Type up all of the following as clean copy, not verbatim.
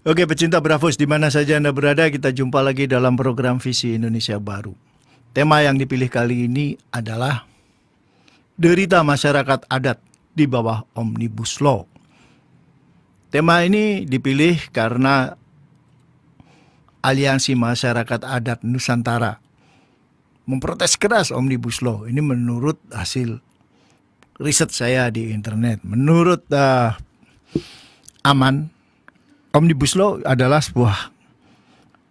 Oke, pecinta Bravos, di mana saja Anda berada, kita jumpa lagi dalam program Visi Indonesia Baru. Tema yang dipilih kali ini adalah derita masyarakat adat di bawah Omnibus Law. Tema ini dipilih karena Aliansi Masyarakat Adat Nusantara memprotes keras Omnibus Law. Ini menurut hasil riset saya di internet. Menurut Aman, Omnibus Law adalah sebuah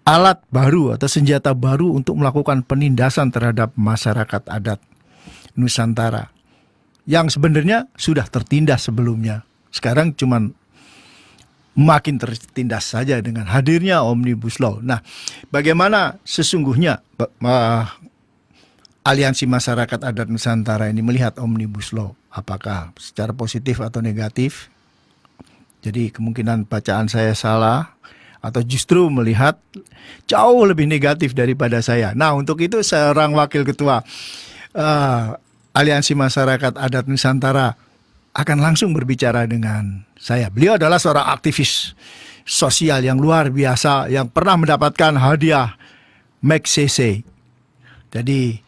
alat baru atau senjata baru untuk melakukan penindasan terhadap masyarakat adat Nusantara yang sebenarnya sudah tertindas sebelumnya. Sekarang cuman makin tertindas saja dengan hadirnya Omnibus Law. Nah, bagaimana sesungguhnya Aliansi Masyarakat Adat Nusantara ini melihat Omnibus Law? Apakah secara positif atau negatif? Jadi kemungkinan bacaan saya salah atau justru melihat jauh lebih negatif daripada saya. Nah, untuk itu seorang wakil ketua Aliansi Masyarakat Adat Nusantara akan langsung berbicara dengan saya. Beliau adalah seorang aktivis sosial yang luar biasa yang pernah mendapatkan hadiah McCC. Jadi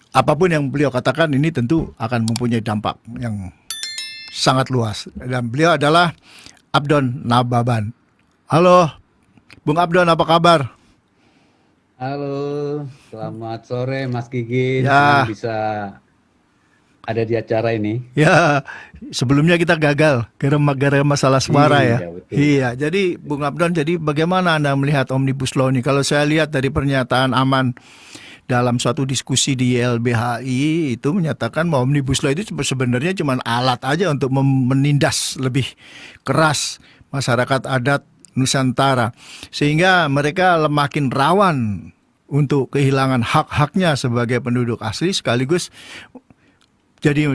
apapun yang beliau katakan ini tentu akan mempunyai dampak yang sangat luas. Dan beliau adalah Abdon Nababan. Halo, Bung Abdon, apa kabar? Halo, selamat sore Mas Gigin. Senang Ya, bisa ada di acara ini. ya, sebelumnya kita gagal gara-gara masalah suara ya. Iya, betul. Iya, jadi Bung Abdon, jadi bagaimana Anda melihat Omnibus Law ini? Kalau saya lihat dari pernyataan Aman dalam suatu diskusi di YLBHI itu menyatakan bahwa Omnibus Law itu sebenarnya cuma alat aja untuk menindas lebih keras masyarakat adat Nusantara. Sehingga mereka makin rawan untuk kehilangan hak-haknya sebagai penduduk asli sekaligus jadi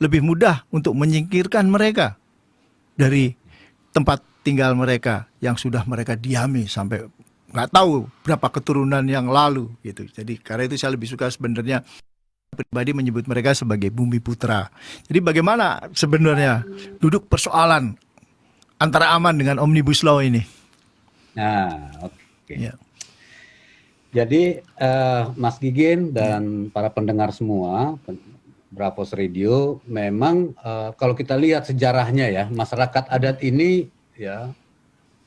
lebih mudah untuk menyingkirkan mereka dari tempat tinggal mereka yang sudah mereka diami sampai nggak tahu berapa keturunan yang lalu gitu. Jadi karena itu saya lebih suka sebenarnya pribadi menyebut mereka sebagai bumi putra. Jadi bagaimana sebenarnya duduk persoalan antara Aman dengan Omnibus Law ini? Nah, oke. Ya. Jadi Mas Gigin dan para pendengar semua, Bravos Radio, memang kalau kita lihat sejarahnya ya, masyarakat adat ini ya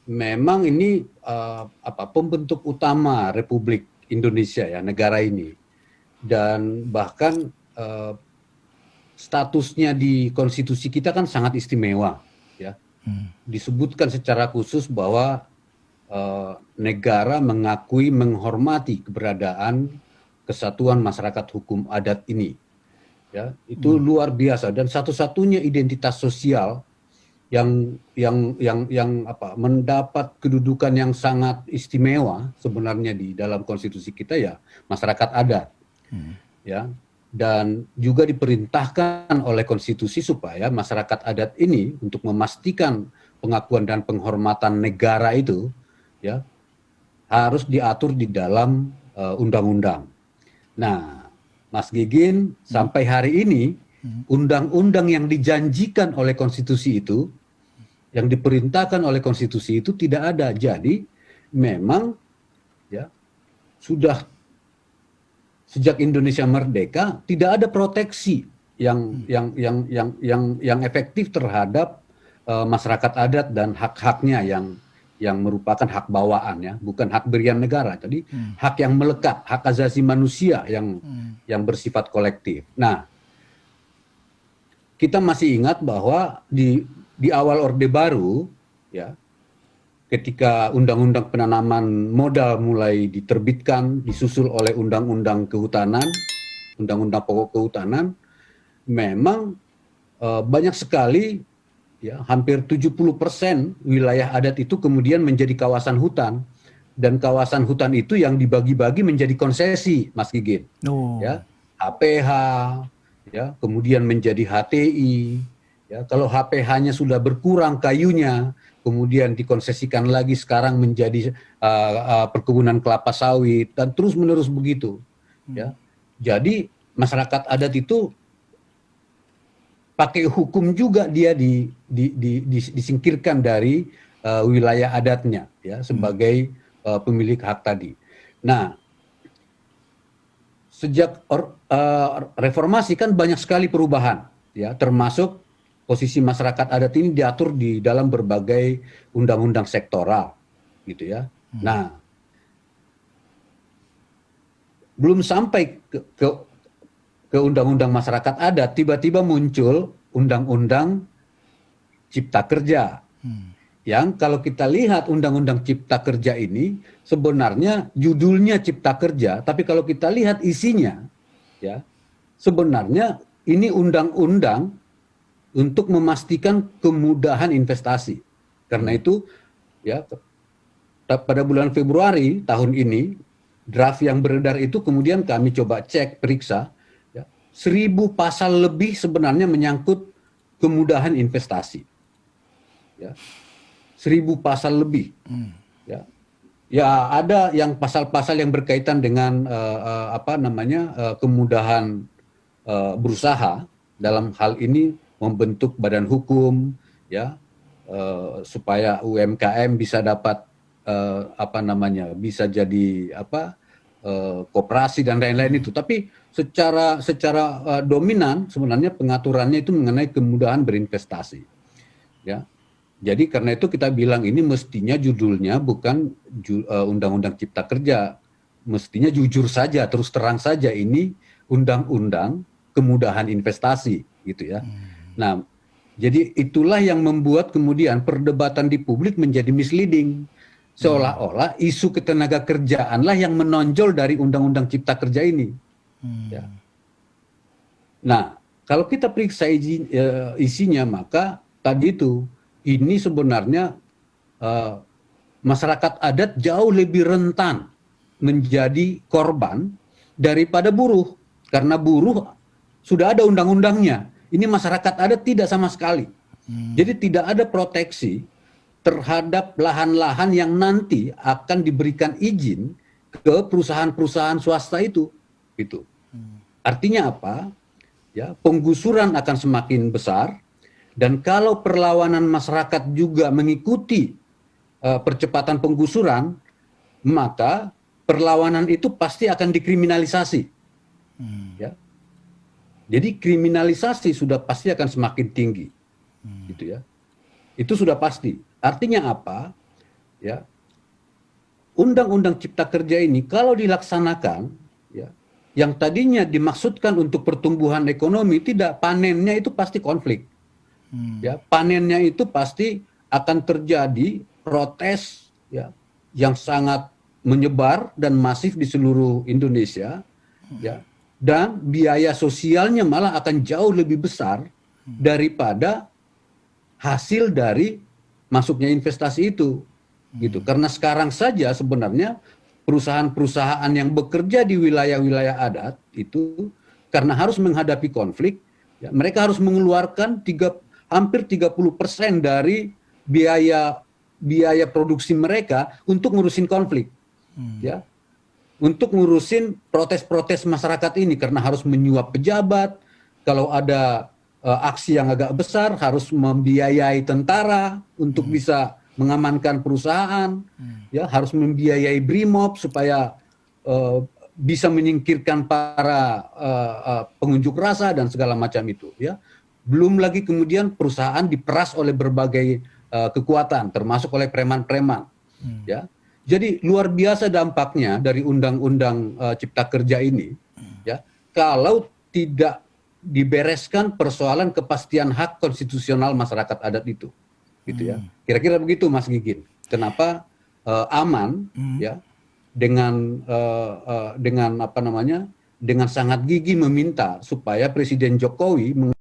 memang ini pembentuk utama Republik Indonesia ya, negara ini. Dan bahkan statusnya di konstitusi kita kan sangat istimewa ya. Disebutkan secara khusus bahwa negara mengakui, menghormati keberadaan kesatuan masyarakat hukum adat ini. Ya, itu luar biasa dan satu-satunya identitas sosial yang mendapat kedudukan yang sangat istimewa sebenarnya di dalam konstitusi kita ya masyarakat adat. Ya. Dan juga diperintahkan oleh konstitusi supaya masyarakat adat ini untuk memastikan pengakuan dan penghormatan negara itu ya harus diatur di dalam undang-undang. Nah, Mas Gigin, sampai hari ini undang-undang yang dijanjikan oleh konstitusi itu, yang diperintahkan oleh konstitusi itu tidak ada. Jadi memang ya sudah sejak Indonesia merdeka tidak ada proteksi yang efektif terhadap masyarakat adat dan hak-haknya yang merupakan hak bawaan ya, bukan hak berian negara. Jadi hak yang melekat, hak asasi manusia yang bersifat kolektif. Nah, kita masih ingat bahwa di awal Orde Baru ya, ketika Undang-Undang Penanaman Modal mulai diterbitkan, disusul oleh Undang-Undang Kehutanan, Undang-Undang Pokok Kehutanan, memang banyak sekali ya, hampir 70% wilayah adat itu kemudian menjadi kawasan hutan, dan kawasan hutan itu yang dibagi-bagi menjadi konsesi, Mas Gigit. Oh. Ya, HPH, ya, kemudian menjadi HTI. Ya, kalau HPH-nya sudah berkurang kayunya, kemudian dikonsesikan lagi sekarang menjadi perkebunan kelapa sawit dan terus-menerus begitu. Ya, jadi masyarakat adat itu pakai hukum juga dia disingkirkan dari wilayah adatnya ya sebagai pemilik hak tadi. Nah, sejak reformasi kan banyak sekali perubahan ya, termasuk posisi masyarakat adat ini diatur di dalam berbagai undang-undang sektoral gitu ya. Nah, belum sampai ke undang-undang masyarakat adat, tiba-tiba muncul undang-undang Cipta Kerja. Yang kalau kita lihat undang-undang Cipta Kerja ini sebenarnya judulnya Cipta Kerja, tapi kalau kita lihat isinya ya, sebenarnya ini undang-undang untuk memastikan kemudahan investasi. Karena itu ya pada bulan Februari tahun ini draft yang beredar itu kemudian kami coba cek, periksa, ya, 1.000 pasal lebih sebenarnya menyangkut kemudahan investasi. Ya, 1.000 pasal lebih. Ya, ada yang pasal-pasal yang berkaitan dengan kemudahan berusaha dalam hal ini membentuk badan hukum, ya, supaya UMKM bisa dapat bisa jadi koperasi dan lain-lain itu. Tapi secara dominan sebenarnya pengaturannya itu mengenai kemudahan berinvestasi. Ya. Jadi karena itu kita bilang ini mestinya judulnya bukan Undang-Undang Cipta Kerja. Mestinya jujur saja, terus terang saja ini Undang-Undang Kemudahan Investasi gitu ya. Nah, jadi itulah yang membuat kemudian perdebatan di publik menjadi misleading. Seolah-olah isu ketenaga kerjaanlah yang menonjol dari Undang-Undang Cipta Kerja ini. Ya. Nah, kalau kita periksa isinya, maka tadi itu, ini sebenarnya masyarakat adat jauh lebih rentan menjadi korban daripada buruh. Karena buruh sudah ada undang-undangnya. Ini masyarakat adat tidak sama sekali. Jadi tidak ada proteksi terhadap lahan-lahan yang nanti akan diberikan izin ke perusahaan-perusahaan swasta itu. Gitu. Artinya apa? Ya, penggusuran akan semakin besar, dan kalau perlawanan masyarakat juga mengikuti percepatan penggusuran, maka perlawanan itu pasti akan dikriminalisasi. Ya. Jadi kriminalisasi sudah pasti akan semakin tinggi. Gitu ya. Itu sudah pasti. Artinya apa? Ya. Undang-Undang Cipta Kerja ini kalau dilaksanakan, ya, yang tadinya dimaksudkan untuk pertumbuhan ekonomi, tidak, panennya itu pasti konflik. Ya, panennya itu pasti akan terjadi protes ya, yang sangat menyebar dan masif di seluruh Indonesia, ya, dan biaya sosialnya malah akan jauh lebih besar daripada hasil dari masuknya investasi itu, gitu. Karena sekarang saja sebenarnya perusahaan-perusahaan yang bekerja di wilayah-wilayah adat itu karena harus menghadapi konflik, ya, mereka harus mengeluarkan hampir 30% dari biaya produksi mereka untuk ngurusin konflik, ya, untuk ngurusin protes-protes masyarakat ini karena harus menyuap pejabat. Kalau ada aksi yang agak besar harus membiayai tentara untuk bisa mengamankan perusahaan, ya, harus membiayai BRIMOB supaya bisa menyingkirkan para pengunjuk rasa dan segala macam itu, ya. Belum lagi kemudian perusahaan diperas oleh berbagai kekuatan, termasuk oleh preman-preman, ya. Jadi luar biasa dampaknya dari Undang-Undang Cipta Kerja ini, ya, kalau tidak dibereskan persoalan kepastian hak konstitusional masyarakat adat itu, gitu ya. Kira-kira begitu, Mas Gigin. Kenapa aman, ya, dengan dengan sangat gigih meminta supaya Presiden Jokowi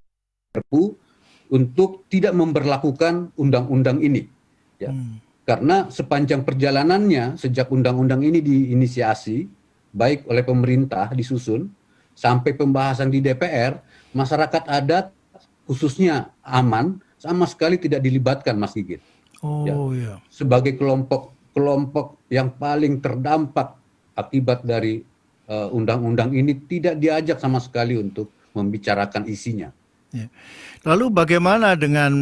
Perpu untuk tidak memberlakukan undang-undang ini, ya. Karena sepanjang perjalanannya sejak undang-undang ini diinisiasi baik oleh pemerintah disusun sampai pembahasan di DPR, masyarakat adat khususnya aman sama sekali tidak dilibatkan, Mas Gigit. Ya. Sebagai kelompok yang paling terdampak akibat dari undang-undang ini tidak diajak sama sekali untuk membicarakan isinya. Ya. Lalu bagaimana dengan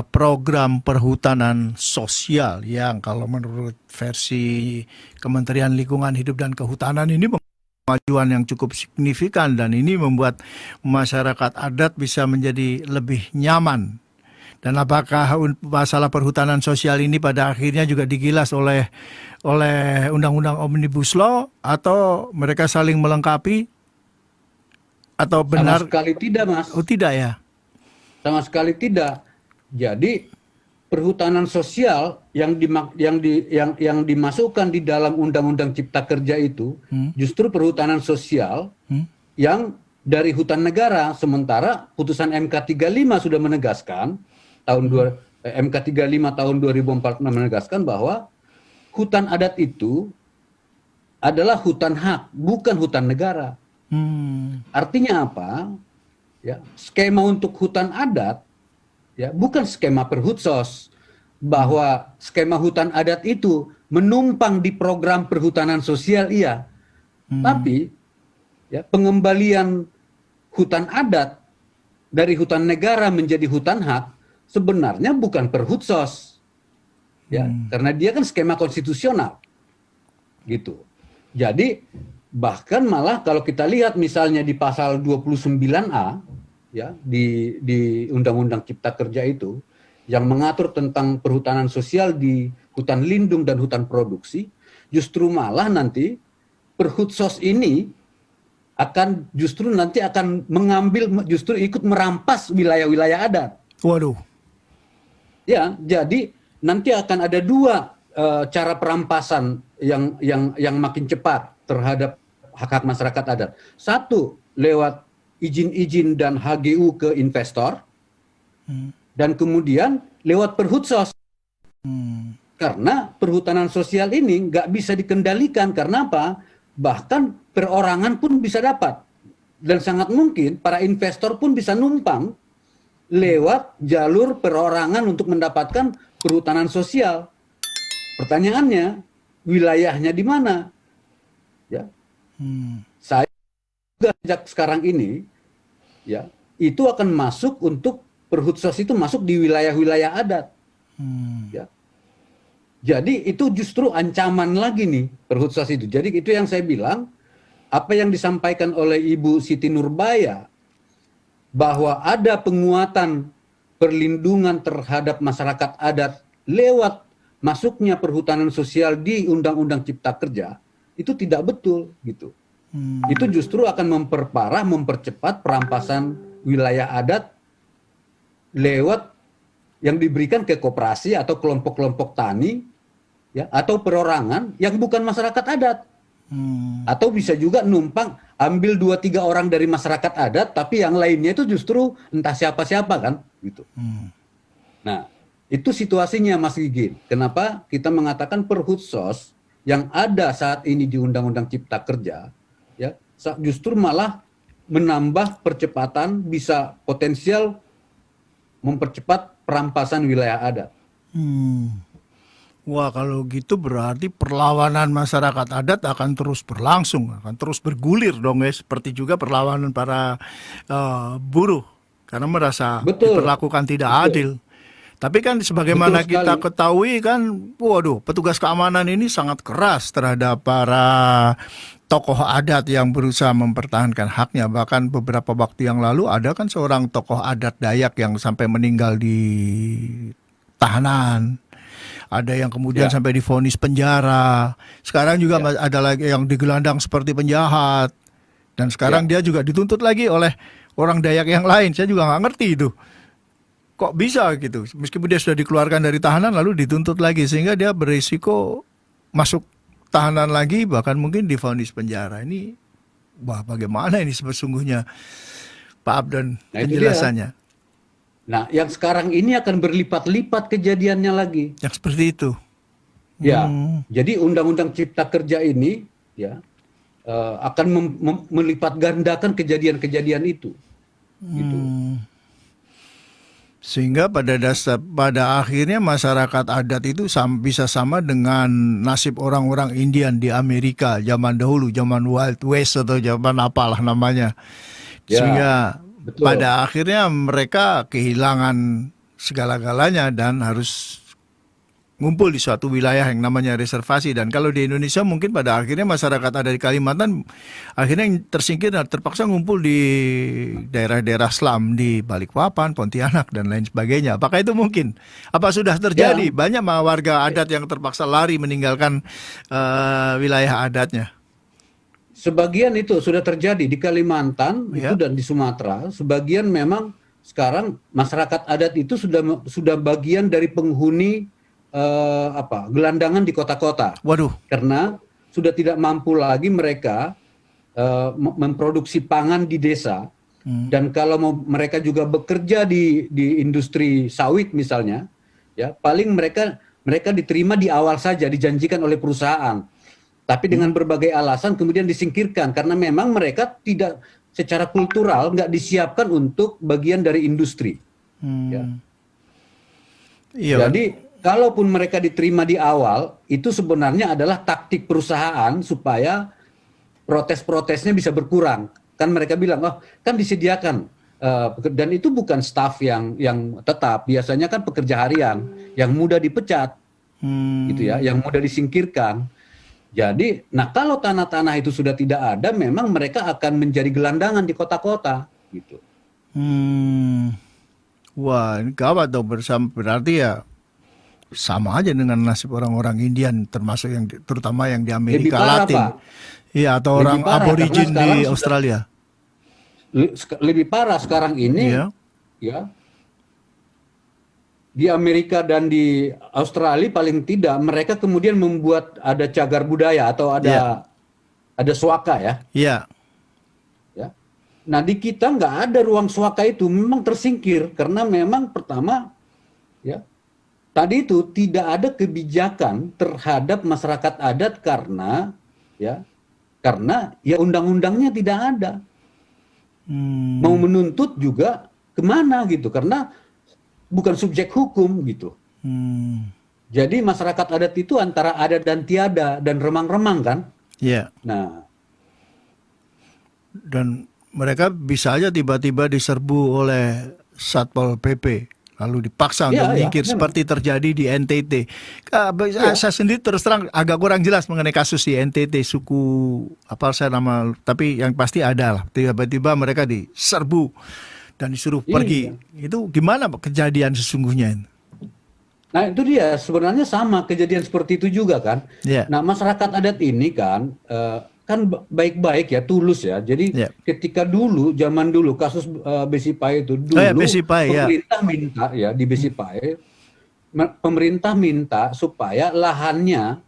program perhutanan sosial yang kalau menurut versi Kementerian Lingkungan Hidup dan Kehutanan ini kemajuan yang cukup signifikan dan ini membuat masyarakat adat bisa menjadi lebih nyaman. Dan apakah masalah perhutanan sosial ini pada akhirnya juga digilas oleh Undang-Undang Omnibus Law atau mereka saling melengkapi? Atau benar? Sama sekali tidak, Mas. Oh, tidak ya? Sama sekali tidak. Jadi perhutanan sosial yang dimasukkan di dalam Undang-Undang Cipta Kerja itu justru perhutanan sosial yang dari hutan negara, sementara putusan MK 35 sudah menegaskan MK 35 tahun 2004 menegaskan bahwa hutan adat itu adalah hutan hak, bukan hutan negara. Artinya apa? Ya, skema untuk hutan adat ya bukan skema perhutsos, bahwa skema hutan adat itu menumpang di program perhutanan sosial iya. Tapi ya pengembalian hutan adat dari hutan negara menjadi hutan hak sebenarnya bukan perhutsos. Ya, karena dia kan skema konstitusional. Gitu. Jadi bahkan malah kalau kita lihat misalnya di pasal 29A ya di Undang-Undang Cipta Kerja itu yang mengatur tentang perhutanan sosial di hutan lindung dan hutan produksi, justru malah nanti perhutsos ini justru nanti akan mengambil, justru ikut merampas wilayah-wilayah adat. Waduh. Ya, jadi nanti akan ada dua cara perampasan yang makin cepat terhadap hak-hak masyarakat adat. Satu, lewat izin-izin dan HGU ke investor, dan kemudian lewat perhutsos. Karena perhutanan sosial ini nggak bisa dikendalikan, karena apa? Bahkan perorangan pun bisa dapat. Dan sangat mungkin para investor pun bisa numpang lewat jalur perorangan untuk mendapatkan perhutanan sosial. Pertanyaannya, wilayahnya di mana? Ya. Saya juga sejak sekarang ini ya itu akan masuk untuk perhutsos itu masuk di wilayah-wilayah adat. Ya. Jadi itu justru ancaman lagi nih perhutsos itu. Jadi itu yang saya bilang, apa yang disampaikan oleh Ibu Siti Nurbaya bahwa ada penguatan perlindungan terhadap masyarakat adat lewat masuknya perhutanan sosial di Undang-Undang Cipta Kerja itu tidak betul gitu. Itu justru akan mempercepat perampasan wilayah adat lewat yang diberikan ke koperasi atau kelompok-kelompok tani ya atau perorangan yang bukan masyarakat adat. Atau bisa juga numpang ambil 2-3 orang dari masyarakat adat tapi yang lainnya itu justru entah siapa-siapa kan gitu. Nah, itu situasinya Mas Gigi. Kenapa kita mengatakan perhutsos yang ada saat ini di Undang-Undang Cipta Kerja ya justru malah menambah percepatan, bisa potensial mempercepat perampasan wilayah adat. Wah, kalau gitu berarti perlawanan masyarakat adat akan terus berlangsung, akan terus bergulir dong ya, seperti juga perlawanan para buruh karena merasa diperlakukan tidak adil. Tapi kan sebagaimana kita ketahui kan, waduh, petugas keamanan ini sangat keras terhadap para tokoh adat yang berusaha mempertahankan haknya. Bahkan beberapa waktu yang lalu ada kan seorang tokoh adat Dayak yang sampai meninggal di tahanan. Ada yang kemudian sampai divonis penjara. Sekarang juga ada lagi yang digelandang seperti penjahat. Dan sekarang dia juga dituntut lagi oleh orang Dayak yang lain. Saya juga nggak ngerti itu. Kok bisa gitu? Meskipun dia sudah dikeluarkan dari tahanan lalu dituntut lagi. Sehingga dia berisiko masuk tahanan lagi, bahkan mungkin divonis penjara. Ini, wah bagaimana ini sesungguhnya Pak Abdon penjelasannya. Nah, yang sekarang ini akan berlipat-lipat kejadiannya lagi. Yang seperti itu. Ya, jadi Undang-Undang Cipta Kerja ini ya akan melipat gandakan kejadian-kejadian itu. Gitu. Sehingga pada akhirnya masyarakat adat itu bisa sama dengan nasib orang-orang Indian di Amerika zaman dahulu, zaman Wild West atau zaman apalah namanya. Sehingga Betul. pada akhirnya mereka kehilangan segala-galanya dan harus ngumpul di suatu wilayah yang namanya reservasi. Dan kalau di Indonesia mungkin pada akhirnya masyarakat ada di Kalimantan akhirnya yang tersingkir dan terpaksa ngumpul di daerah-daerah slum di Balikpapan, Pontianak dan lain sebagainya. Apakah itu mungkin? Apa sudah terjadi? Ya, Banyak warga adat yang terpaksa lari meninggalkan wilayah adatnya. sebagian itu sudah terjadi di Kalimantan Ya. itu dan di Sumatera. Sebagian memang sekarang masyarakat adat itu sudah bagian dari penghuni gelandangan di kota-kota. Waduh. Karena sudah tidak mampu lagi mereka memproduksi pangan di desa. Dan kalau mereka juga bekerja di industri sawit misalnya, ya paling mereka diterima di awal saja, dijanjikan oleh perusahaan. Tapi dengan berbagai alasan kemudian disingkirkan karena memang mereka tidak secara kultural nggak disiapkan untuk bagian dari industri. Ya. Iya. Jadi kalaupun mereka diterima di awal, itu sebenarnya adalah taktik perusahaan supaya protes-protesnya bisa berkurang. Kan mereka bilang, oh kan disediakan. Dan itu bukan staf yang tetap. Biasanya kan pekerja harian yang mudah dipecat, gitu ya, yang mudah disingkirkan. Jadi, nah kalau tanah-tanah itu sudah tidak ada, memang mereka akan menjadi gelandangan di kota-kota, gitu. Wah, ini gawat dong berarti ya sama aja dengan nasib orang-orang Indian termasuk yang terutama yang di Lebih Amerika parah, Latin. Pak. Iya, atau Lebih orang parah, aborigin karena di sekarang sudah Australia. lebih parah sekarang ini, Iya. ya. Di Amerika dan di Australia paling tidak mereka kemudian membuat ada cagar budaya atau Iya. ada swaka ya. Iya. Ya. Nah di kita nggak ada ruang swaka itu, memang tersingkir karena memang pertama ya tadi itu tidak ada kebijakan terhadap masyarakat adat karena ya undang-undangnya tidak ada. Mau menuntut juga kemana gitu karena bukan subjek hukum gitu. Jadi masyarakat adat itu antara ada dan tiada dan remang-remang kan. Iya. Nah, Dan mereka bisa aja tiba-tiba diserbu oleh Satpol PP lalu dipaksa Iya, untuk menyingkir memang. seperti terjadi di NTT. Saya sendiri terus terang agak kurang jelas mengenai kasus di NTT suku apa saya nama tapi yang pasti ada lah. Tiba-tiba mereka diserbu dan disuruh pergi. Itu gimana Pak, kejadian sesungguhnya? Nah itu dia sebenarnya sama kejadian seperti itu juga kan. Iya. Nah masyarakat adat ini kan kan baik-baik ya tulus ya. Jadi Iya. ketika zaman dulu kasus Besipai itu dulu Besipai, ya. pemerintah minta ya di Besipai pemerintah minta supaya lahannya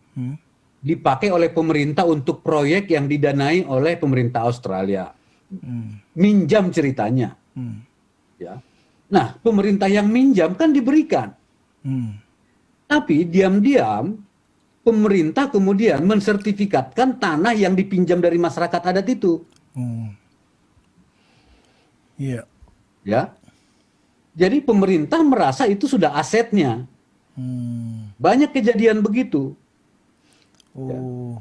dipakai oleh pemerintah untuk proyek yang didanai oleh pemerintah Australia. Minjam ceritanya. Ya. Nah, pemerintah yang minjam kan diberikan. Tapi diam-diam pemerintah kemudian mensertifikatkan tanah yang dipinjam dari masyarakat adat itu. Iya. Ya. Jadi pemerintah merasa itu sudah asetnya. Banyak kejadian begitu. Oh.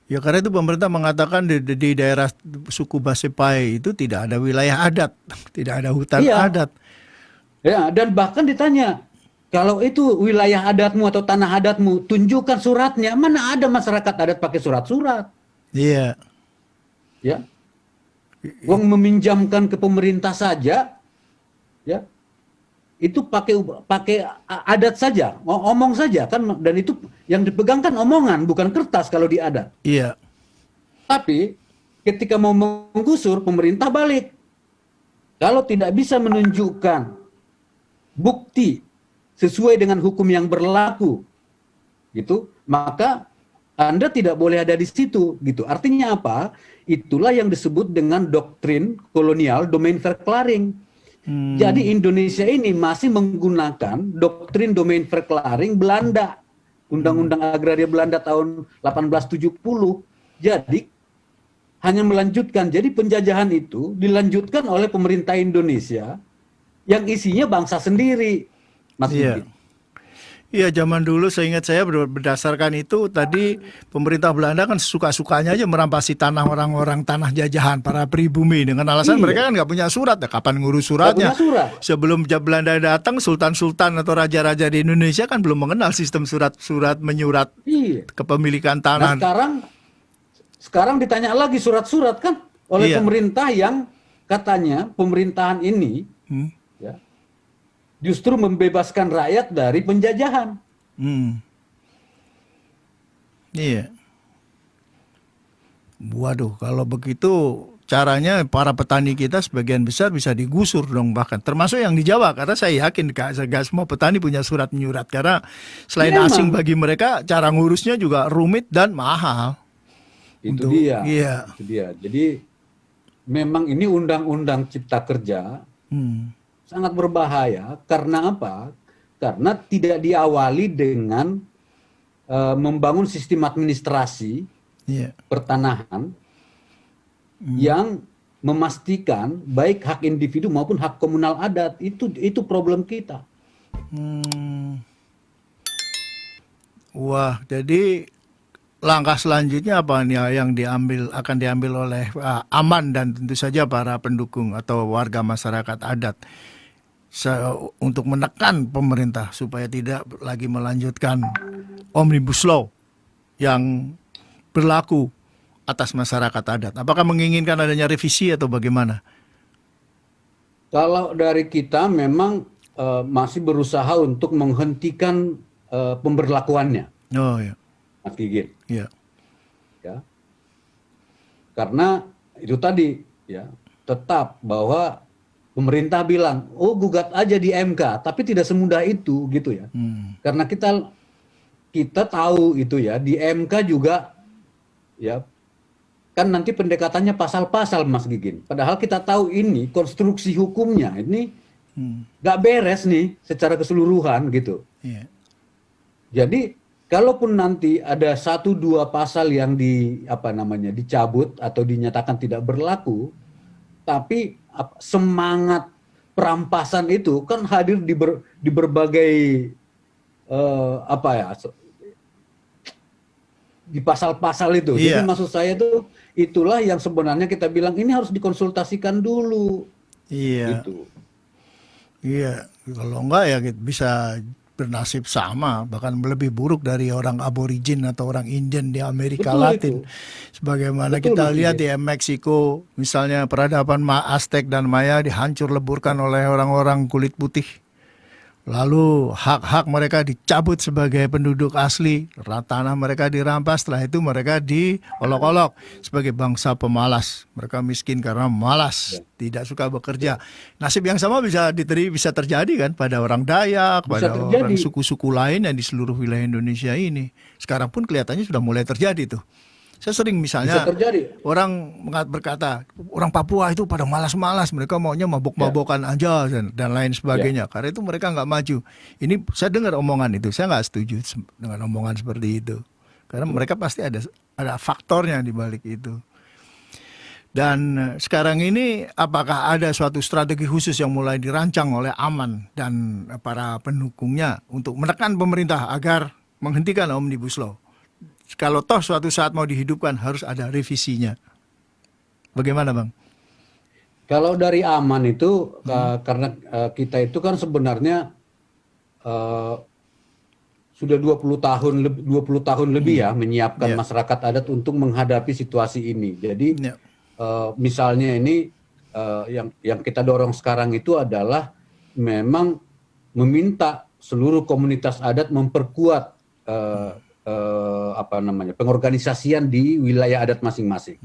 Ya karena itu pemerintah mengatakan di daerah suku Basipai itu tidak ada wilayah adat, tidak ada hutan Iya. adat. Ya, dan bahkan ditanya, kalau itu wilayah adatmu atau tanah adatmu, tunjukkan suratnya. Mana ada masyarakat adat pakai surat-surat? Iya. Ya. Wong meminjamkan ke pemerintah saja, ya. Itu pakai adat saja, omong saja kan, dan itu yang dipegang kan omongan, bukan kertas kalau di adat. Iya. Tapi ketika mau menggusur, pemerintah balik. Kalau tidak bisa menunjukkan bukti sesuai dengan hukum yang berlaku, gitu, maka Anda tidak boleh ada di situ, gitu. Artinya apa? Itulah yang disebut dengan doktrin kolonial domain verklaring. Jadi Indonesia ini masih menggunakan doktrin domain verklaring Belanda, Undang-Undang Agraria Belanda tahun 1870. Jadi hanya melanjutkan. Jadi penjajahan itu dilanjutkan oleh pemerintah Indonesia yang isinya bangsa sendiri, Mas Iya. Didi. Iya, zaman dulu seingat saya berdasarkan itu tadi pemerintah Belanda kan suka-sukanya aja merampasi tanah orang-orang, tanah jajahan para pribumi dengan alasan Iya, mereka kan nggak punya surat ya, kapan ngurus nggak punya suratnya. surat. Sebelum Belanda datang, sultan-sultan atau raja-raja di Indonesia kan belum mengenal sistem surat-surat menyurat Iya. kepemilikan Nah tanah. sekarang ditanya lagi surat-surat kan oleh Iya. pemerintah yang katanya pemerintahan ini Hmm. ya, justru membebaskan rakyat dari penjajahan. Hmm. Iya. Waduh, kalau begitu caranya para petani kita sebagian besar bisa digusur dong, bahkan termasuk yang di Jawa, karena saya yakin gak semua petani punya surat menyurat karena selain asing Memang bagi mereka cara ngurusnya juga rumit dan mahal itu untuk dia, iya. itu dia. Jadi memang ini undang-undang Cipta Kerja Hmm. sangat berbahaya karena apa? Karena tidak diawali dengan membangun sistem administrasi Iya. pertanahan yang memastikan baik hak individu maupun hak komunal adat. Itu problem kita. Hmm. Wah, jadi langkah selanjutnya apa nih yang akan diambil oleh Aman dan tentu saja para pendukung atau warga masyarakat adat untuk menekan pemerintah supaya tidak lagi melanjutkan Omnibus Law yang berlaku atas masyarakat adat. Apakah menginginkan adanya revisi atau bagaimana? Kalau dari kita memang masih berusaha untuk menghentikan pemberlakuannya, Oh ya, Mas Gigit. ya. Ya. Karena itu tadi ya, tetap bahwa pemerintah bilang, "Oh, gugat aja di MK," tapi tidak semudah itu gitu ya. Karena kita tahu itu ya, di MK juga ya kan nanti pendekatannya pasal-pasal, Mas Gigin. Padahal kita tahu ini konstruksi hukumnya ini nggak beres nih secara keseluruhan gitu. Iya. Jadi kalaupun nanti ada 1-2 pasal yang dicabut atau dinyatakan tidak berlaku, tapi semangat perampasan itu kan hadir di berbagai di pasal-pasal itu. Jadi Iya. maksud saya itulah yang sebenarnya kita bilang ini harus dikonsultasikan dulu Iya. gitu. Iya, kalau enggak ya bisa bernasib sama, bahkan lebih buruk dari orang aborigin atau orang Indian di Amerika Betul Latin. itu. Sebagaimana Betul, kita Mas lihat Igit. di Meksiko, misalnya peradaban Aztec dan Maya dihancur leburkan oleh orang-orang kulit putih. Lalu hak-hak mereka dicabut sebagai penduduk asli, tanah mereka dirampas, setelah itu mereka diolok-olok sebagai bangsa pemalas. Mereka miskin karena malas, tidak suka bekerja. Nasib yang sama bisa terjadi kan pada orang Dayak, Bisa pada orang terjadi. suku-suku lain yang di seluruh wilayah Indonesia ini. Sekarang pun kelihatannya sudah mulai terjadi tuh. Saya sering Bisa misalnya terjadi. orang berkata orang Papua itu pada malas-malas, mereka maunya mabok-mabokan aja dan lain sebagainya. Karena itu mereka nggak maju. Ini saya dengar omongan itu, saya nggak setuju dengan omongan seperti itu. Karena mereka pasti ada faktornya di balik itu. Dan sekarang ini apakah ada suatu strategi khusus yang mulai dirancang oleh Aman dan para pendukungnya untuk menekan pemerintah agar menghentikan Omnibus Law? Kalau toh suatu saat mau dihidupkan harus ada revisinya. Bagaimana Bang? Kalau dari Aman itu karena kita itu kan sebenarnya sudah 20 tahun lebih ya menyiapkan Ya. masyarakat adat untuk menghadapi situasi ini. Jadi Ya. misalnya ini yang kita dorong sekarang itu adalah memang meminta seluruh komunitas adat memperkuat pengorganisasian di wilayah adat masing-masing.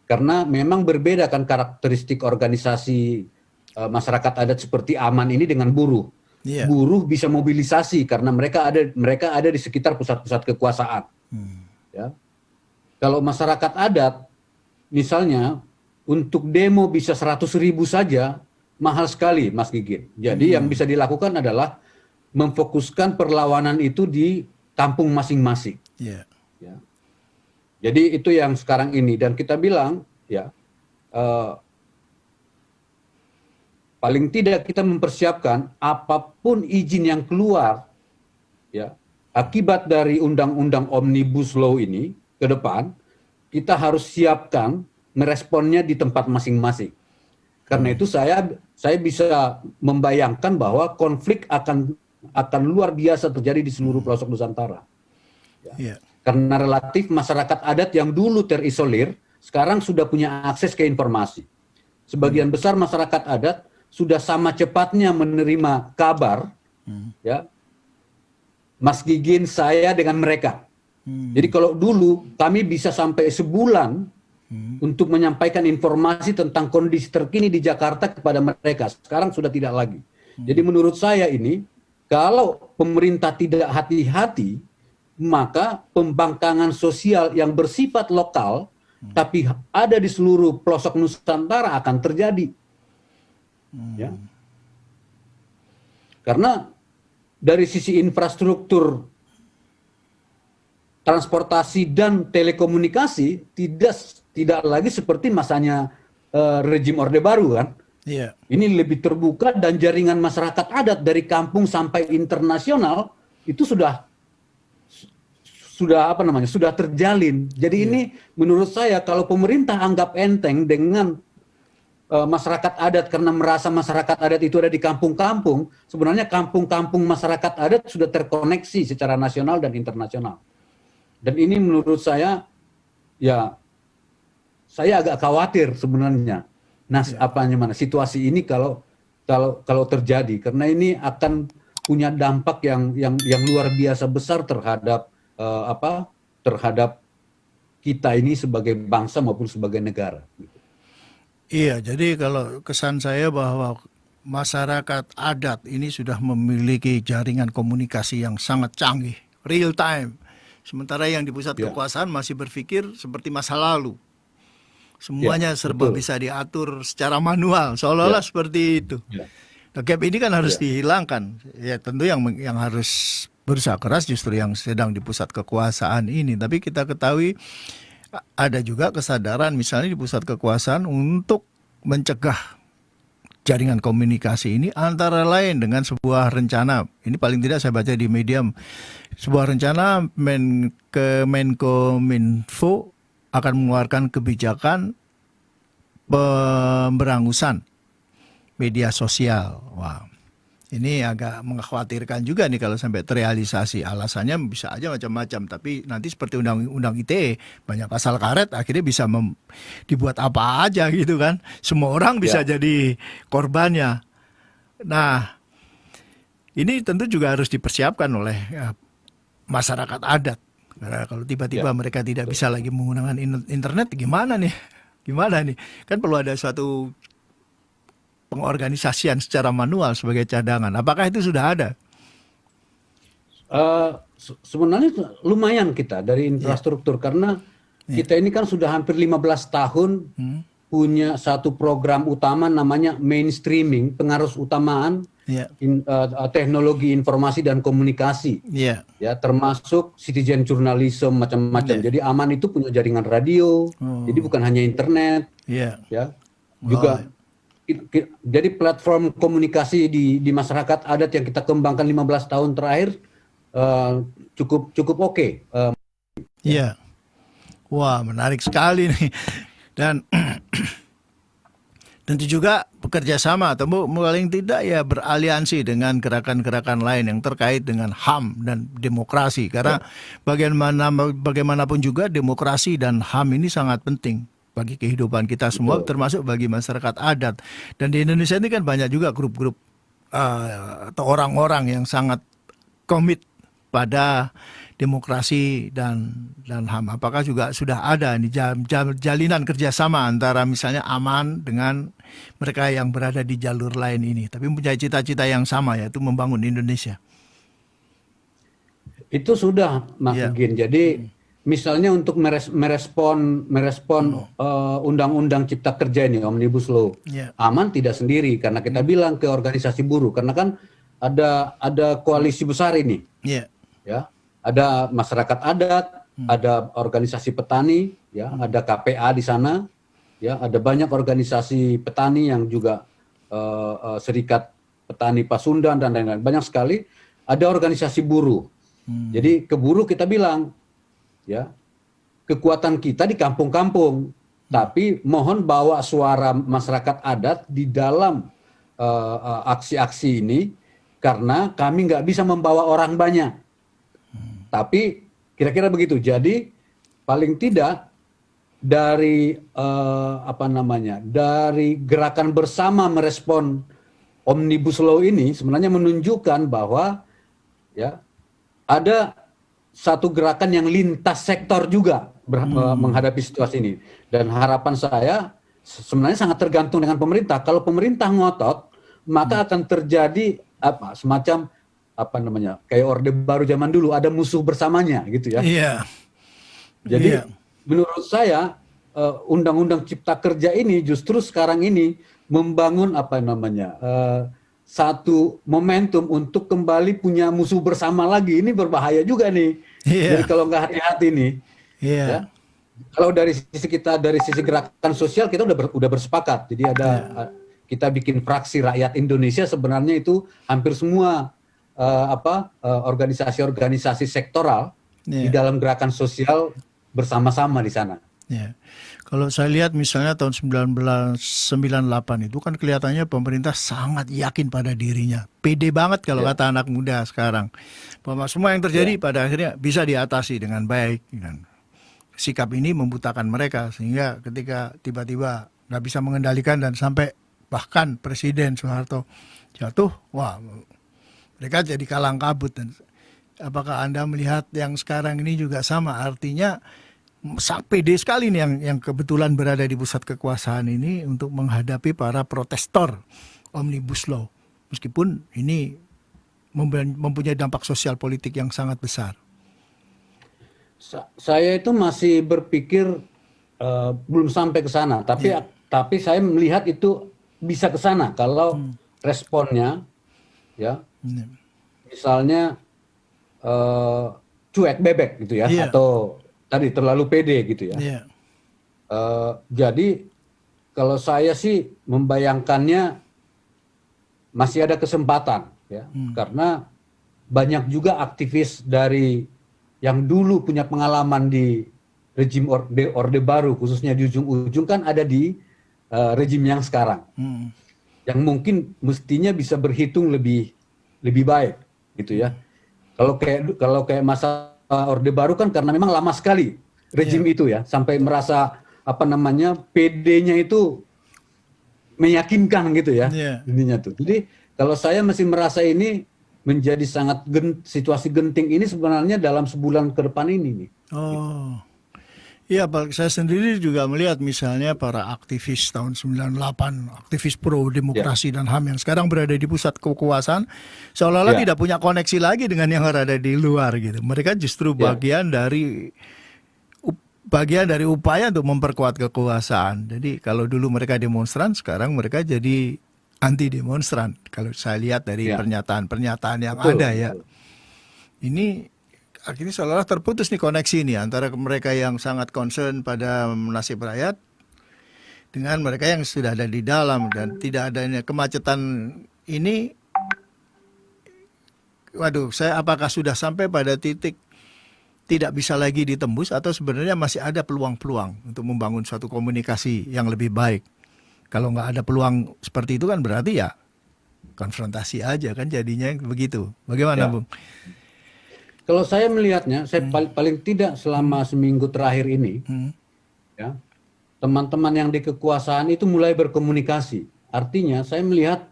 Karena memang berbeda kan karakteristik organisasi masyarakat adat seperti Aman ini dengan buruh. Iya. Buruh bisa mobilisasi karena mereka ada di sekitar pusat-pusat kekuasaan. Ya. Kalau masyarakat adat misalnya untuk demo bisa 100.000 saja mahal sekali, Mas Gigit. Jadi yang bisa dilakukan adalah memfokuskan perlawanan itu di kampung masing-masing. Ya. Ya. Jadi itu yang sekarang ini dan kita bilang ya paling tidak kita mempersiapkan apapun izin yang keluar ya, akibat dari undang-undang Omnibus Law ini ke depan, kita harus siapkan meresponnya di tempat masing-masing. Karena itu saya bisa membayangkan bahwa konflik akan luar biasa terjadi di seluruh pelosok Nusantara. Iya. Karena relatif masyarakat adat yang dulu terisolir, sekarang sudah punya akses ke informasi. Sebagian besar masyarakat adat sudah sama cepatnya menerima kabar, ya, Mas Gigin, saya dengan mereka. Jadi kalau dulu kami bisa sampai sebulan untuk menyampaikan informasi tentang kondisi terkini di Jakarta kepada mereka. Sekarang sudah tidak lagi. Jadi menurut saya ini, kalau pemerintah tidak hati-hati, maka pembangkangan sosial yang bersifat lokal, tapi ada di seluruh pelosok Nusantara akan terjadi. Ya. Karena dari sisi infrastruktur transportasi dan telekomunikasi tidak lagi seperti masanya rejim Orde Baru kan. Iya. Ini lebih terbuka dan jaringan masyarakat adat dari kampung sampai internasional itu sudah terjalin. Jadi ini menurut saya kalau pemerintah anggap enteng dengan masyarakat adat karena merasa masyarakat adat itu ada di kampung-kampung, sebenarnya kampung-kampung masyarakat adat sudah terkoneksi secara nasional dan internasional. Dan ini menurut saya, ya, saya agak khawatir sebenarnya. Situasi ini kalau terjadi, karena ini akan punya dampak yang luar biasa besar terhadap terhadap kita ini sebagai bangsa maupun sebagai negara. Iya, jadi kalau kesan saya bahwa masyarakat adat ini sudah memiliki jaringan komunikasi yang sangat canggih, real time. Sementara yang di pusat kekuasaan masih berpikir seperti masa lalu. Semuanya serba bisa diatur secara manual, seolah-olah seperti itu. Nah, gap ini kan harus dihilangkan. Ya tentu yang harus berusaha keras justru yang sedang di pusat kekuasaan ini. Tapi kita ketahui ada juga kesadaran misalnya di pusat kekuasaan untuk mencegah jaringan komunikasi ini antara lain dengan sebuah rencana. Ini paling tidak saya baca di Medium. Sebuah rencana Menkominfo akan mengeluarkan kebijakan pemberangusan media sosial. Wah, ini agak mengkhawatirkan juga nih kalau sampai terrealisasi. Alasannya bisa aja macam-macam, tapi nanti seperti undang-undang ITE banyak pasal karet, akhirnya bisa dibuat apa aja gitu kan. Semua orang bisa jadi korbannya. Nah, ini tentu juga harus dipersiapkan oleh masyarakat adat. Karena kalau tiba-tiba mereka tidak bisa lagi menggunakan internet, gimana nih? Gimana nih? Kan perlu ada suatu pengorganisasian secara manual sebagai cadangan. Apakah itu sudah ada? Sebenarnya lumayan kita dari infrastruktur karena kita ini kan sudah hampir 15 tahun punya satu program utama namanya mainstreaming, pengarus utamaan teknologi informasi dan komunikasi. Ya, termasuk citizen journalism macam-macam. Jadi Aman itu punya jaringan radio. Jadi bukan hanya internet. Ya. Juga jadi platform komunikasi di masyarakat adat yang kita kembangkan 15 tahun terakhir cukup oke. Iya. Wah, menarik sekali nih. Dan tentu juga bekerja sama atau paling tidak ya beraliansi dengan gerakan-gerakan lain yang terkait dengan HAM dan demokrasi. Karena bagaimanapun juga demokrasi dan HAM ini sangat penting bagi kehidupan kita semua, termasuk bagi masyarakat adat. Dan di Indonesia ini kan banyak juga grup-grup atau orang-orang yang sangat komit pada demokrasi dan HAM. Apakah juga sudah ada nih jalinan kerjasama antara misalnya Aman dengan mereka yang berada di jalur lain ini, tapi mempunyai cita-cita yang sama, yaitu membangun Indonesia? Itu sudah, Mas Gin. Jadi misalnya untuk merespon undang-undang Cipta Kerja ini, Omnibus Law, Aman tidak sendiri karena kita bilang ke organisasi buruh, karena kan ada koalisi besar ini, ya, ada masyarakat adat, ada organisasi petani, ya, ada KPA di sana, ya, ada banyak organisasi petani yang juga Serikat Petani Pasundan dan lain-lain, banyak sekali, ada organisasi buruh. Jadi keburu kita bilang, ya, kekuatan kita di kampung-kampung, tapi mohon bawa suara masyarakat adat di dalam aksi-aksi ini, karena kami nggak bisa membawa orang banyak. Tapi kira-kira begitu. Jadi paling tidak dari dari gerakan bersama merespon Omnibus Law ini sebenarnya menunjukkan bahwa ya ada satu gerakan yang lintas sektor juga menghadapi situasi ini. Dan harapan saya sebenarnya sangat tergantung dengan pemerintah. Kalau pemerintah ngotot, maka akan terjadi semacam kayak Orde Baru zaman dulu, ada musuh bersamanya gitu ya. Iya. Jadi menurut saya Undang-Undang Cipta Kerja ini justru sekarang ini membangun satu momentum untuk kembali punya musuh bersama lagi. Ini berbahaya juga nih. Jadi kalau nggak hati-hati nih, ya, kalau dari sisi kita, dari sisi gerakan sosial kita udah bersepakat. Jadi kita bikin fraksi rakyat Indonesia, sebenarnya itu hampir semua organisasi-organisasi sektoral di dalam gerakan sosial bersama-sama di sana. Ya. Kalau saya lihat misalnya tahun 1998 itu kan kelihatannya pemerintah sangat yakin pada dirinya. Pede banget kalau kata anak muda sekarang. Bahwa semua yang terjadi pada akhirnya bisa diatasi dengan baik. Dan sikap ini membutakan mereka sehingga ketika tiba-tiba nggak bisa mengendalikan dan sampai bahkan Presiden Soeharto jatuh, wah mereka jadi kalang kabut. Dan apakah Anda melihat yang sekarang ini juga sama? Artinya pede sekali nih yang kebetulan berada di pusat kekuasaan ini untuk menghadapi para protestor Omnibus Law. Meskipun ini mempunyai dampak sosial politik yang sangat besar. Saya itu masih berpikir belum sampai ke sana, tapi saya melihat itu bisa ke sana kalau responnya, ya, misalnya cuek bebek gitu ya, atau tadi terlalu pede gitu ya. Jadi kalau saya sih membayangkannya masih ada kesempatan ya, karena banyak juga aktivis dari yang dulu punya pengalaman di rejim Orde Baru, khususnya di ujung-ujung kan ada di rejim yang sekarang, yang mungkin mestinya bisa berhitung lebih baik gitu ya. Kalau kayak masa Orde Baru kan karena memang lama sekali rejim itu ya, sampai merasa PD-nya itu meyakinkan gitu ya, intinya tuh. Jadi kalau saya masih merasa ini menjadi sangat situasi genting ini sebenarnya dalam sebulan ke depan ini nih. Oh. Iya, saya sendiri juga melihat misalnya para aktivis tahun 98, aktivis pro demokrasi dan HAM yang sekarang berada di pusat kekuasaan, seolah-olah tidak punya koneksi lagi dengan yang ada di luar gitu. Mereka justru bagian dari upaya untuk memperkuat kekuasaan. Jadi kalau dulu mereka demonstran, sekarang mereka jadi anti demonstran. Kalau saya lihat dari pernyataan-pernyataan yang ada ya. Ini akhirnya seolah-olah terputus nih koneksi nih antara mereka yang sangat concern pada nasib rakyat dengan mereka yang sudah ada di dalam, dan tidak adanya kemacetan ini. Waduh, apakah sudah sampai pada titik tidak bisa lagi ditembus atau sebenarnya masih ada peluang-peluang untuk membangun suatu komunikasi yang lebih baik? Kalau nggak ada peluang seperti itu kan berarti ya konfrontasi aja kan jadinya begitu. Bagaimana Bung? Kalau saya melihatnya, saya paling tidak selama seminggu terakhir ini, ya, teman-teman yang di kekuasaan itu mulai berkomunikasi. Artinya saya melihat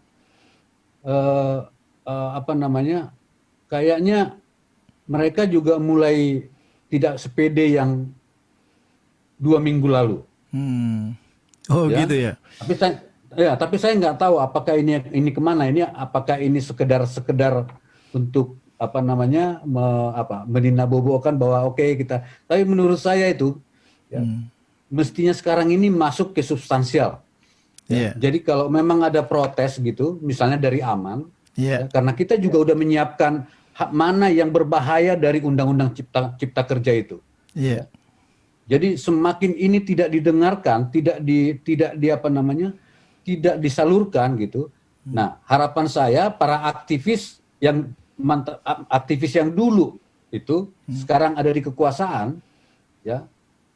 kayaknya mereka juga mulai tidak sepede yang 2 minggu lalu. Oh ya? Gitu ya. Tapi saya nggak tahu apakah ini kemana. Ini apakah ini sekedar untuk meninabobokan bahwa oke, kita. Tapi menurut saya itu ya, mestinya sekarang ini masuk ke substansial. Ya. Jadi kalau memang ada protes gitu, misalnya dari Aman, ya, karena kita juga udah menyiapkan mana yang berbahaya dari Undang-Undang Cipta Kerja itu. Ya. Jadi semakin ini tidak didengarkan, tidak disalurkan gitu. Nah, harapan saya para aktivis yang dulu itu sekarang ada di kekuasaan, ya,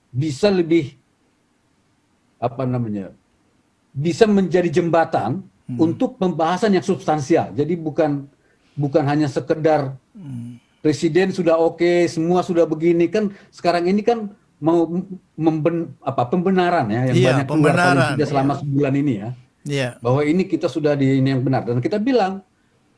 bisa lebih apa namanya, bisa menjadi jembatan untuk pembahasan yang substansial. Jadi bukan hanya sekedar presiden sudah oke, semua sudah begini, kan sekarang ini kan mau pembenaran ya yang Iya, banyak keluar paling pembenaran, tidak selama sebulan ini ya, Iya. bahwa ini kita sudah di ini yang benar, dan kita bilang,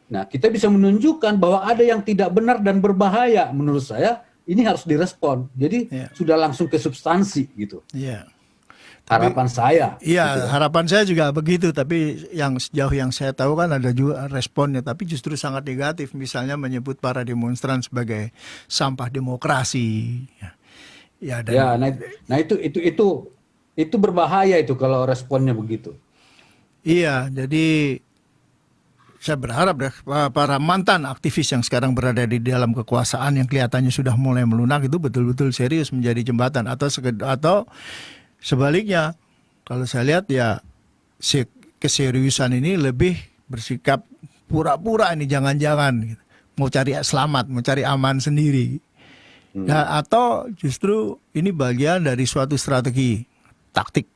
nah kita bisa menunjukkan bahwa ada yang tidak benar dan berbahaya. Menurut saya ini harus direspon. Jadi Iya. sudah langsung ke substansi gitu. Iya. Harapan saya. Iya, gitu ya. harapan saya juga begitu. Tapi yang sejauh yang saya tahu kan ada juga responnya, tapi justru sangat negatif. Misalnya menyebut para demonstran sebagai sampah demokrasi. Ya, dan Ya, nah itu berbahaya itu kalau responnya begitu. iya, jadi saya berharap deh para mantan aktivis yang sekarang berada di dalam kekuasaan yang kelihatannya sudah mulai melunak itu betul-betul serius menjadi jembatan, atau sebaliknya, kalau saya lihat ya keseriusan ini lebih bersikap pura-pura ini jangan-jangan gitu. Mau cari selamat, mau cari aman sendiri. Ya, atau justru ini bagian dari suatu strategi taktik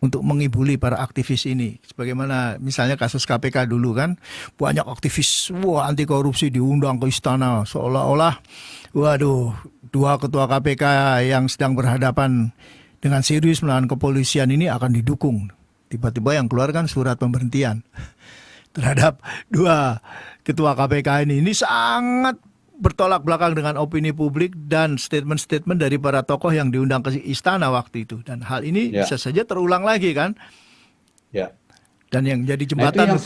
untuk mengibuli para aktivis ini. Sebagaimana misalnya kasus KPK dulu kan, banyak aktivis anti korupsi diundang ke istana seolah-olah waduh, dua ketua KPK yang sedang berhadapan dengan serius melawan kepolisian ini akan didukung. Tiba-tiba yang keluar kan surat pemberhentian terhadap dua ketua KPK ini sangat bertolak belakang dengan opini publik dan statement-statement dari para tokoh yang diundang ke istana waktu itu. Dan hal ini bisa saja terulang lagi kan. Ya. Dan yang jadi jembatan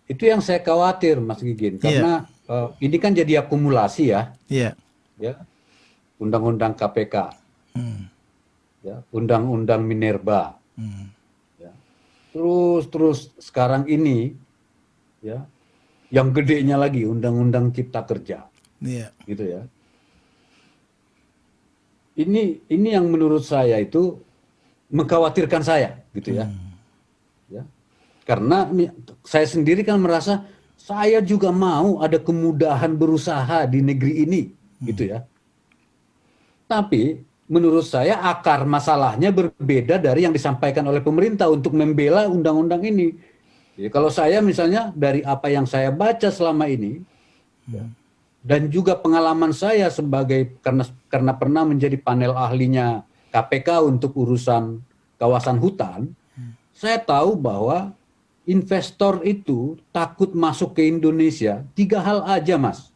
itu yang saya khawatir, Mas Gigin, karena ini kan jadi akumulasi ya. Iya. Ya. Undang-undang KPK. Ya, undang-undang Minerba. Ya. Terus sekarang ini ya, yang gedenya lagi undang-undang Cipta Kerja. Iya. Gitu ya. Ini yang menurut saya itu mengkhawatirkan saya, gitu ya. Ya. Karena saya sendiri kan merasa saya juga mau ada kemudahan berusaha di negeri ini, gitu ya. Tapi menurut saya akar masalahnya berbeda dari yang disampaikan oleh pemerintah untuk membela undang-undang ini. Jadi kalau saya misalnya dari apa yang saya baca selama ini, dan juga pengalaman saya sebagai karena pernah menjadi panel ahlinya KPK untuk urusan kawasan hutan, saya tahu bahwa investor itu takut masuk ke Indonesia 3 hal aja, Mas.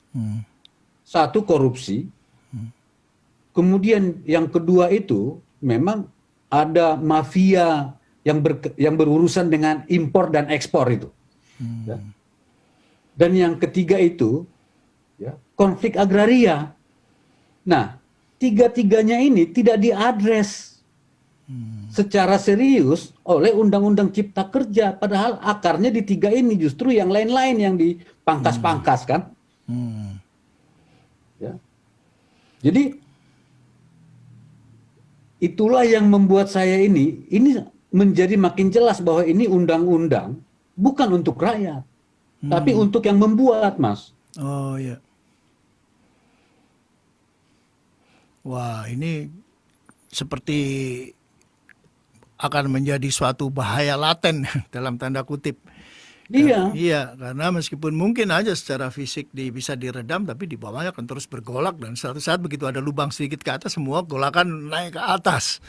Satu, korupsi. Kemudian yang kedua itu memang ada mafia yang berurusan dengan impor dan ekspor itu. Ya. Dan yang ketiga itu ya, konflik agraria. Nah, tiga-tiganya ini tidak diadres secara serius oleh Undang-Undang Cipta Kerja. Padahal akarnya di tiga ini, justru yang lain-lain yang dipangkas-pangkas kan. Ya. Jadi itulah yang membuat saya ini menjadi makin jelas bahwa ini undang-undang bukan untuk rakyat, tapi untuk yang membuat, Mas. Oh ya. Wah, ini seperti akan menjadi suatu bahaya laten dalam tanda kutip. Iya. Iya, karena meskipun mungkin aja secara fisik bisa diredam, tapi di bawahnya akan terus bergolak, dan suatu saat begitu ada lubang sedikit ke atas, semua golakan naik ke atas.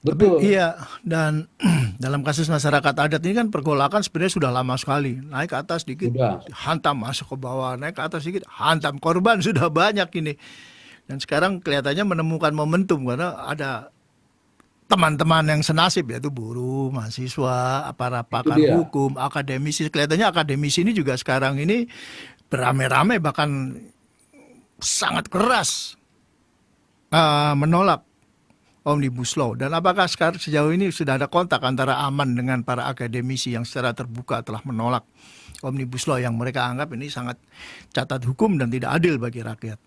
Betul. Tapi, iya, dan dalam kasus masyarakat adat ini kan pergolakan sebenarnya sudah lama sekali. Naik ke atas sedikit, hantam masuk ke bawah, naik ke atas sedikit, hantam, korban sudah banyak ini. Dan sekarang kelihatannya menemukan momentum karena ada teman-teman yang senasib, yaitu buruh, mahasiswa, para pakar hukum, akademisi. Kelihatannya akademisi ini juga sekarang ini beramai-ramai, bahkan sangat keras menolak Omnibus Law. Dan apakah sekarang sejauh ini sudah ada kontak antara Aman dengan para akademisi yang secara terbuka telah menolak Omnibus Law yang mereka anggap ini sangat cacat hukum dan tidak adil bagi rakyat?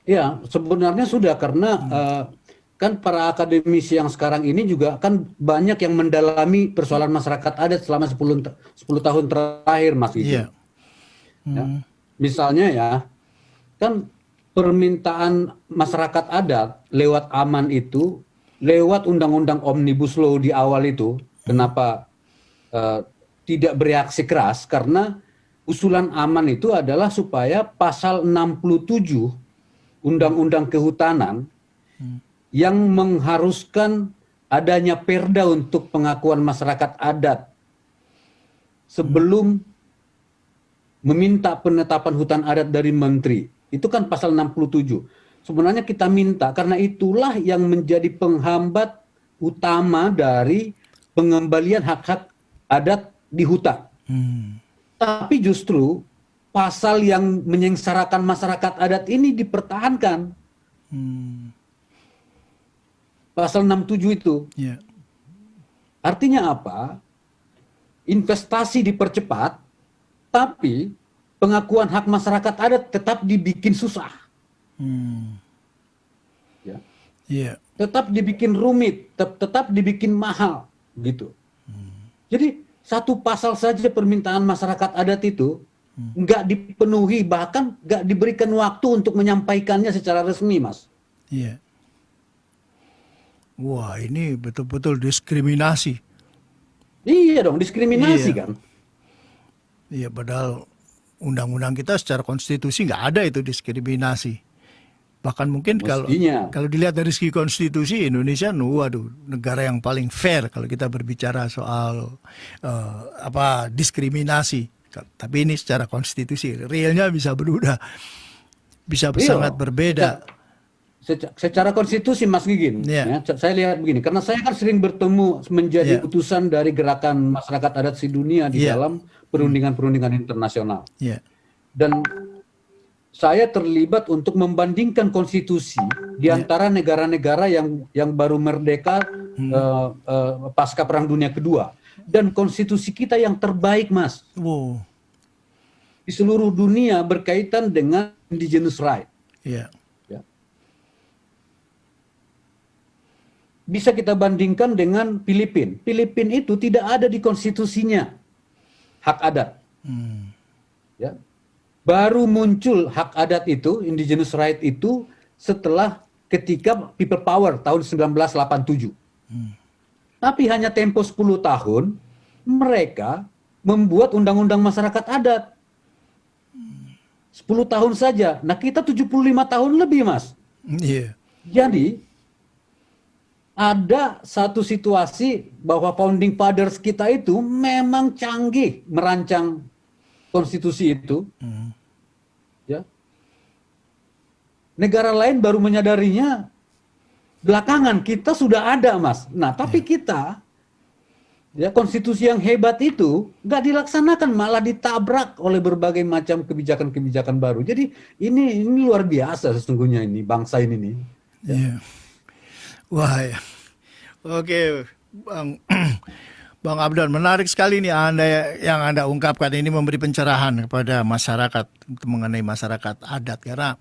Ya, sebenarnya sudah, karena kan para akademisi yang sekarang ini juga kan banyak yang mendalami persoalan masyarakat adat selama 10 tahun terakhir, Mas. Iya. Ya. Misalnya ya, kan permintaan masyarakat adat lewat aman itu, lewat undang-undang Omnibus Law di awal itu, kenapa tidak bereaksi keras? Karena usulan aman itu adalah supaya pasal 67 Undang-Undang Kehutanan yang mengharuskan adanya perda untuk pengakuan masyarakat adat sebelum meminta penetapan hutan adat dari menteri. Itu kan pasal 67. Sebenarnya kita minta karena itulah yang menjadi penghambat utama dari pengembalian hak-hak adat di hutan. Tapi justru pasal yang menyengsarakan masyarakat adat ini dipertahankan. Pasal 67 itu. Yeah. Artinya apa? Investasi dipercepat, tapi pengakuan hak masyarakat adat tetap dibikin susah. Ya. Yeah. Tetap dibikin rumit, tetap dibikin mahal, gitu. Jadi satu pasal saja permintaan masyarakat adat itu nggak dipenuhi, bahkan nggak diberikan waktu untuk menyampaikannya secara resmi, Mas. Iya. Wah, ini betul-betul diskriminasi. Iya dong, diskriminasi Iya. kan. Iya, padahal undang-undang kita secara konstitusi nggak ada itu diskriminasi. Bahkan mungkin Mestinya. kalau dilihat dari segi konstitusi Indonesia, waduh, negara yang paling fair kalau kita berbicara soal diskriminasi. Tapi ini secara konstitusi, realnya bisa berubah, bisa Iya. sangat berbeda. Secara konstitusi, Mas Gigin, Iya. ya, saya lihat begini, karena saya kan sering bertemu menjadi Iya. utusan dari gerakan masyarakat adat sedunia di Iya. dalam perundingan-perundingan internasional. Iya. Dan saya terlibat untuk membandingkan konstitusi di antara negara-negara yang baru merdeka pasca Perang Dunia Kedua. Dan konstitusi kita yang terbaik, Mas, Wow. di seluruh dunia berkaitan dengan indigenous right. Iya. Ya. Bisa kita bandingkan dengan Filipina. Filipina itu tidak ada di konstitusinya hak adat. Ya. Baru muncul hak adat itu, indigenous right itu, setelah ketika people power tahun 1987. Tapi hanya tempo 10 tahun, mereka membuat undang-undang masyarakat adat. 10 tahun saja. Nah, kita 75 tahun lebih, Mas. Iya. Jadi, ada satu situasi bahwa founding fathers kita itu memang canggih merancang konstitusi itu. Ya. Negara lain baru menyadarinya belakangan, kita sudah ada, Mas. Nah, tapi kita, ya, konstitusi yang hebat itu nggak dilaksanakan, malah ditabrak oleh berbagai macam kebijakan-kebijakan baru. Jadi ini luar biasa sesungguhnya ini bangsa ini nih. Iya. Wah, ya. Oke, Bang Abdon, menarik sekali nih yang Anda ungkapkan ini, memberi pencerahan kepada masyarakat mengenai masyarakat adat, karena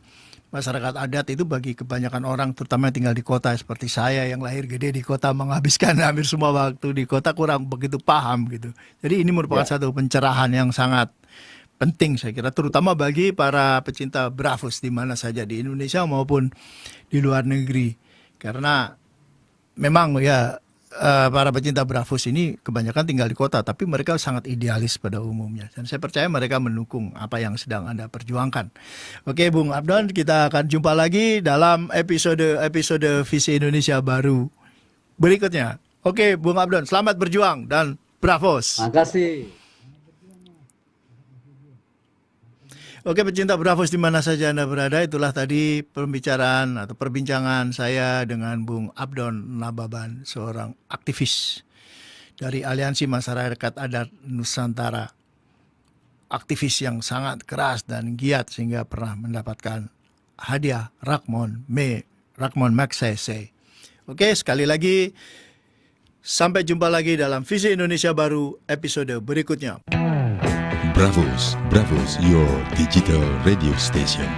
masyarakat adat itu bagi kebanyakan orang, terutama yang tinggal di kota seperti saya yang lahir gede di kota, menghabiskan hampir semua waktu di kota, kurang begitu paham gitu. Jadi ini merupakan satu pencerahan yang sangat penting saya kira, terutama bagi para pecinta Bravos di mana saja di Indonesia maupun di luar negeri, karena memang ya para pecinta Bravos ini kebanyakan tinggal di kota, tapi mereka sangat idealis pada umumnya. Dan saya percaya mereka mendukung apa yang sedang Anda perjuangkan. Oke, Bung Abdon, kita akan jumpa lagi dalam episode Visi Indonesia Baru berikutnya. Oke, Bung Abdon, selamat berjuang dan Bravos. Terima kasih. Oke, pecinta Bravos di mana saja Anda berada, itulah tadi pembicaraan atau perbincangan saya dengan Bung Abdon Nababan, seorang aktivis dari Aliansi Masyarakat Adat Nusantara. Aktivis yang sangat keras dan giat sehingga pernah mendapatkan hadiah Rakmon Magsaysay. Oke, sekali lagi sampai jumpa lagi dalam Visi Indonesia Baru episode berikutnya. Bravos, your digital radio station.